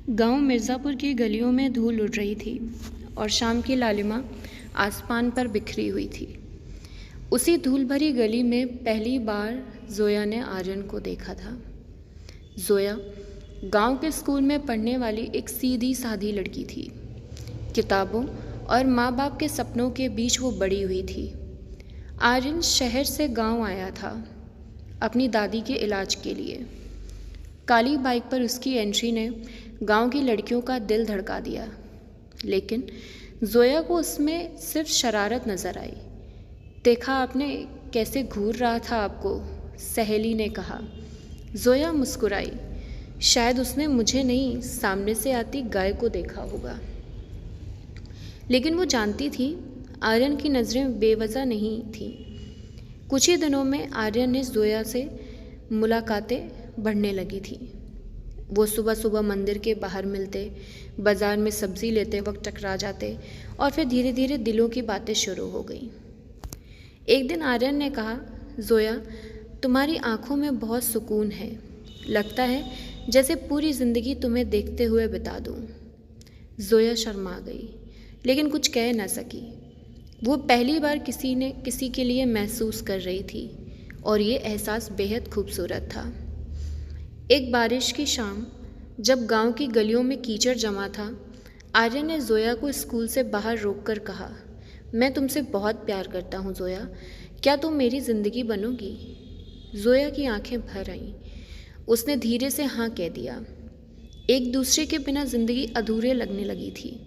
गांव मिर्ज़ापुर की गलियों में धूल उड़ रही थी और शाम की लालिमा आसमान पर बिखरी हुई थी। उसी धूल भरी गली में पहली बार ज़ोया ने आर्यन को देखा था। ज़ोया गांव के स्कूल में पढ़ने वाली एक सीधी सादी लड़की थी। किताबों और माँ बाप के सपनों के बीच वो बड़ी हुई थी। आर्यन शहर से गांव आया था अपनी दादी के इलाज के लिए। काली बाइक पर उसकी एंट्री ने गांव की लड़कियों का दिल धड़का दिया, लेकिन ज़ोया को उसमें सिर्फ शरारत नज़र आई। देखा आपने कैसे घूर रहा था आपको, सहेली ने कहा। ज़ोया मुस्कुराई। शायद उसने मुझे नहीं, सामने से आती गाय को देखा होगा। लेकिन वो जानती थी आर्यन की नज़रें बेवजह नहीं थीं। कुछ ही दिनों में आर्यन ने ज़ोया से मुलाकातें बढ़ने लगी थी। वो सुबह सुबह मंदिर के बाहर मिलते, बाज़ार में सब्ज़ी लेते वक्त टकरा जाते और फिर धीरे धीरे दिलों की बातें शुरू हो गई। एक दिन आर्यन ने कहा, ज़ोया तुम्हारी आंखों में बहुत सुकून है, लगता है जैसे पूरी ज़िंदगी तुम्हें देखते हुए बिता दूँ। ज़ोया शर्मा गई, लेकिन कुछ कह न सकी। वो पहली बार किसी के लिए महसूस कर रही थी और ये एहसास बेहद खूबसूरत था। एक बारिश की शाम जब गांव की गलियों में कीचड़ जमा था, आर्यन ने ज़ोया को स्कूल से बाहर रोककर कहा, मैं तुमसे बहुत प्यार करता हूँ ज़ोया, क्या तुम मेरी ज़िंदगी बनोगी? ज़ोया की आंखें भर आईं। उसने धीरे से हाँ कह दिया। एक दूसरे के बिना ज़िंदगी अधूरे लगने लगी थी,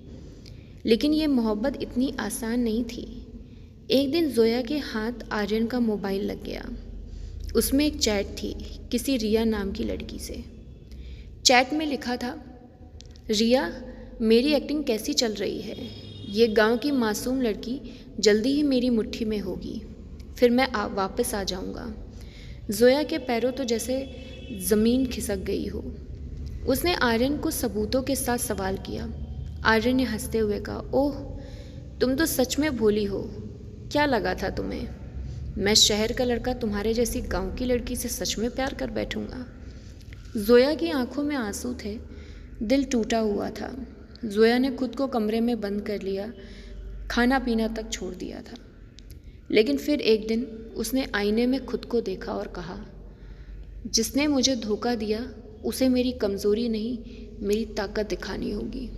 लेकिन ये मोहब्बत इतनी आसान नहीं थी। एक दिन ज़ोया के हाथ आर्यन का मोबाइल लग गया। उसमें एक चैट थी किसी रिया नाम की लड़की से। चैट में लिखा था, रिया मेरी एक्टिंग कैसी चल रही है? ये गांव की मासूम लड़की जल्दी ही मेरी मुट्ठी में होगी, फिर मैं वापस आ जाऊंगा। ज़ोया के पैरों तो जैसे ज़मीन खिसक गई हो। उसने आर्यन को सबूतों के साथ सवाल किया। आर्यन ने हंसते हुए कहा, ओह तुम तो सच में भोली हो, क्या लगा था तुम्हें मैं शहर का लड़का तुम्हारे जैसी गांव की लड़की से सच में प्यार कर बैठूंगा? ज़ोया की आंखों में आंसू थे, दिल टूटा हुआ था। ज़ोया ने खुद को कमरे में बंद कर लिया, खाना पीना तक छोड़ दिया था। लेकिन फिर एक दिन उसने आईने में खुद को देखा और कहा, जिसने मुझे धोखा दिया उसे मेरी कमज़ोरी नहीं, मेरी ताकत दिखानी होगी।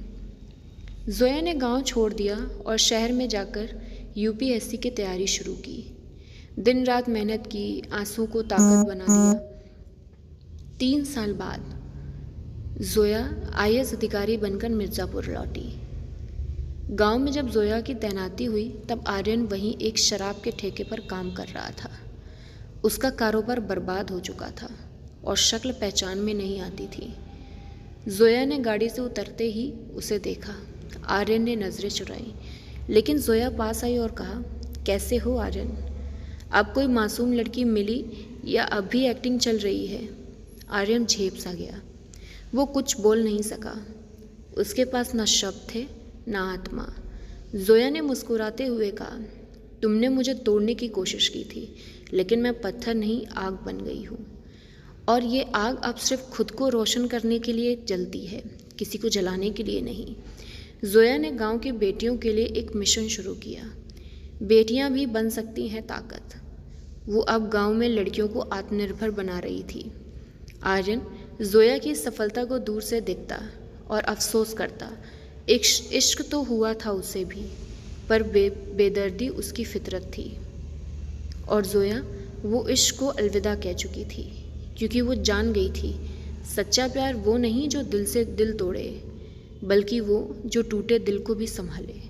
ज़ोया ने गांव छोड़ दिया और शहर में जाकर यूपीएससी की तैयारी शुरू की। दिन रात मेहनत की, आंसू को ताकत बना दिया। 3 साल बाद ज़ोया आईएएस अधिकारी बनकर मिर्ज़ापुर लौटी। गांव में जब ज़ोया की तैनाती हुई तब आर्यन वहीं एक शराब के ठेके पर काम कर रहा था। उसका कारोबार बर्बाद हो चुका था और शक्ल पहचान में नहीं आती थी। ज़ोया ने गाड़ी से उतरते ही उसे देखा। आर्यन ने नज़रें चुराई, लेकिन ज़ोया पास आई और कहा, कैसे हो आर्यन? अब कोई मासूम लड़की मिली या अब भी एक्टिंग चल रही है? आर्यन झेप सा गया। वो कुछ बोल नहीं सका। उसके पास ना शब्द थे ना आत्मा। ज़ोया ने मुस्कुराते हुए कहा, तुमने मुझे तोड़ने की कोशिश की थी, लेकिन मैं पत्थर नहीं आग बन गई हूँ। और ये आग अब सिर्फ खुद को रोशन करने के लिए जलती है, किसी को जलाने के लिए नहीं। ज़ोया ने गांव की बेटियों के लिए एक मिशन शुरू किया। बेटियां भी बन सकती हैं ताकत। वो अब गांव में लड़कियों को आत्मनिर्भर बना रही थी। आर्यन ज़ोया की सफलता को दूर से देखता और अफसोस करता। इश्क तो हुआ था उसे भी, पर बेदर्दी उसकी फितरत थी। और ज़ोया वो इश्क को अलविदा कह चुकी थी, क्योंकि वो जान गई थी सच्चा प्यार वो नहीं जो दिल से दिल तोड़े, बल्कि वो जो टूटे दिल को भी संभाले।